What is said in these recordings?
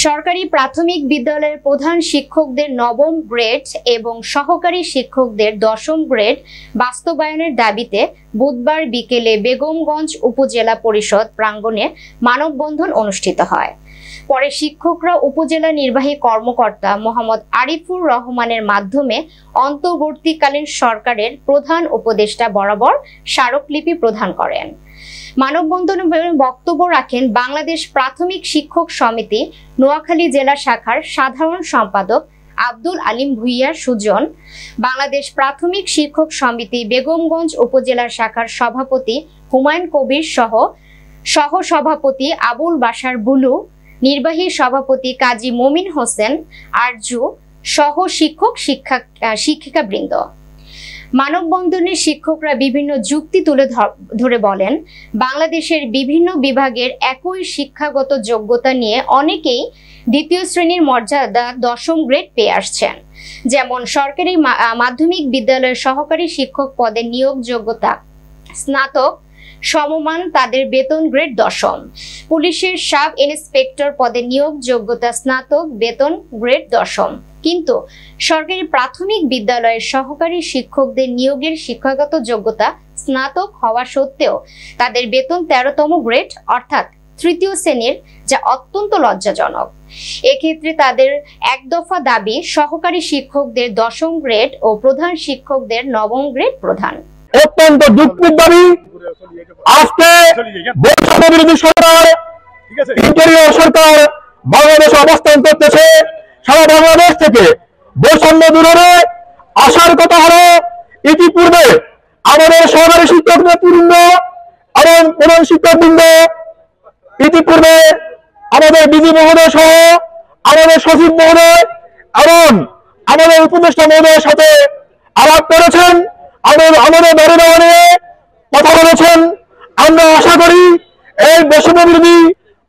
সরকারি প্রাথমিক বিদ্যালয়ের প্রধান শিক্ষকদের নবম গ্রেড এবং সহকারী শিক্ষকদের দশম গ্রেড বাস্তবায়নের দাবিতে বুধবার বিকেলে বেগমগঞ্জ উপজেলা পরিষদ প্রাঙ্গণে মানববন্ধন অনুষ্ঠিত হয়। পরে শিক্ষকরা উপজেলা নির্বাহী কর্মকর্তা মোহাম্মদ আরিফুর রহমানের মাধ্যমে অন্তর্বর্তীকালীন সরকারের প্রধান উপদেষ্টা বরাবর স্মারকলিপি প্রদান করেন। মানববন্ধনে বক্তব্য রাখেন বাংলাদেশ প্রাথমিক শিক্ষক সমিতি নোয়াখালী জেলা শাখার সাধারণ সম্পাদক আব্দুল আলিম ভুইয়া সুজন, বাংলাদেশ প্রাথমিক শিক্ষক সমিতি বেগমগঞ্জ উপজেলা শাখার সভাপতি হুমায়ুন কবির সহ সভাপতি আবুল বাশার বুলু, নির্বাহী সভাপতি কাজী মমিন হোসেন আরজু সহ শিক্ষিকাবৃন্দ। মানববন্ধনে শিক্ষকরা বিভিন্ন যুক্তি তুলে ধরে বলেন, বাংলাদেশের বিভিন্ন বিভাগের একই শিক্ষাগত যোগ্যতা নিয়ে অনেকেই দ্বিতীয় শ্রেণীর মর্যাদা দশম গ্রেড পেয়ে আসছেন। যেমন সরকারি মাধ্যমিক বিদ্যালয়ের সহকারী শিক্ষক পদে নিয়োগ যোগ্যতা স্নাতক সমমান, তাদের বেতন গ্রেড দশম। পুলিশের সাব ইন্সপেক্টর পদে নিয়োগ যোগ্যতা স্নাতক, বেতন গ্রেড দশম। কিন্তু সরকারি প্রাথমিক বিদ্যালয়ের সহকারী শিক্ষকদের নিয়োগের শিক্ষাগত যোগ্যতা স্নাতক হওয়া সত্ত্বেও তাদের বেতন 13তম গ্রেড অর্থাৎ তৃতীয় শ্রেণীর, যা অত্যন্ত লজ্জাজনক। এক্ষেত্রে তাদের এক দফা দাবি সহকারী শিক্ষকদের দশম গ্রেড ও প্রধান শিক্ষকদের নবম গ্রেড প্রদান। অত্যন্ত দুঃখের দাবি। আজকে বৈষম্য বিরোধী সরকার, ইন্টেরিয়র সরকার বাংলাদেশে অবস্থান করতেছে। সারা বাংলাদেশ থেকে বৈষম্য দূরে আসার কথা হলো, ইতিপূর্বে আমাদের সহকারী শিক্ষকদের পূর্ণ এবং প্রধান শিক্ষকবৃন্দ, ইতিপূর্বে আমাদের বিধি মহোদয় সহ আমাদের সচিব মহোদয় এবং আমাদের উপদেষ্টা মহোদয়ের সাথে আলাপ করেছেন, আমাদের দাবি দাওয়া নিয়ে কথা বলেছেন। আমরা আশা করি এই বৈষম্য বিরোধী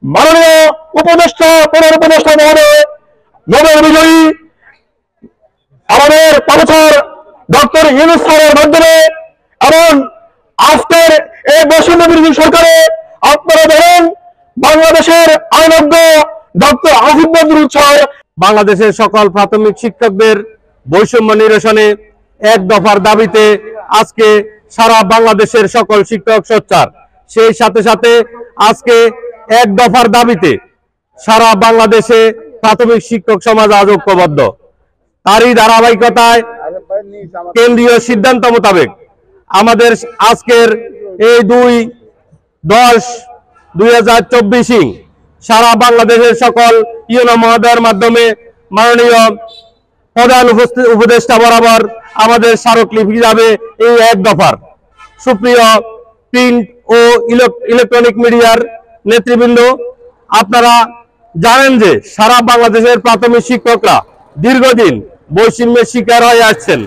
মাননীয় উপদেষ্টা, প্রধান উপদেষ্টা মহোদয়, নোবেল বিজয়ী আমাদের প্রফেসর ডক্টর ইউনূস স্যারের মাধ্যমে এবং আজকের এই বৈষম্য বিরোধী সরকারে আপনারা ধরেন বাংলাদেশের আইনজ্ঞ ডক্টর আসিফ নজরুল স্যার, বাংলাদেশের সকল প্রাথমিক শিক্ষকদের বৈষম্য নিরসনে এক দফার দাবিতে আজকে সারা বাংলাদেশের সকল শিক্ষক সোচ্চার। সেই সাথে সাথে আজকে এক দফার দাবিতে সারা বাংলাদেশে প্রাথমিক শিক্ষক সমাজ আজ ঐক্যবদ্ধ। তারই ধারাবাহিকতায় কেন্দ্রীয় সিদ্ধান্ত মোতাবেক আমাদের আজকের এই 2/10/2024 সারা বাংলাদেশের সকল ইউনো মহোদয়ের মাধ্যমে মাননীয় প্রধান উপদেষ্টা বরাবর আমাদের স্মারকলিপি যাবে এই এক দফার। সুপ্রিয় প্রিন্ট ও ইলেকট্রনিক মিডিয়ার নেতৃবৃন্দ, আপনারা জানেন যে সারা বাংলাদেশের প্রাথমিক শিক্ষকরা দীর্ঘদিন বৈষম্যের শিকার হয়ে আসছেন।